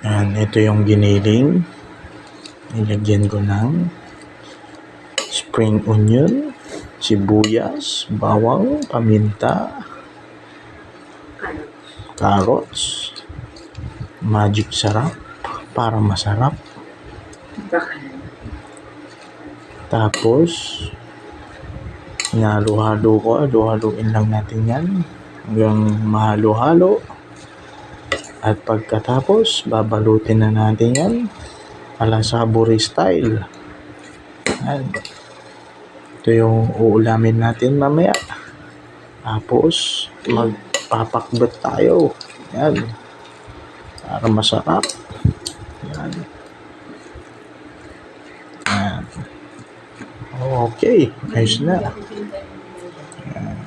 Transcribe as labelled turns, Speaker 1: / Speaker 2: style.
Speaker 1: Yan, ito yung giniling. Nilagyan ko ng spring onion, sibuyas, bawang, paminta, carrots, magic sarap para masarap. Tapos hinalo-halo ko, halo-haloin lang natin yan hanggang mahalo-halo. At pagkatapos, babalutin na natin yan ala Savory style. Yan. Ito yung uulamin natin mamaya. Tapos, magpapakbet tayo. Yan. Para masarap. Yan. Yan. Okay. Ayos na. Yan.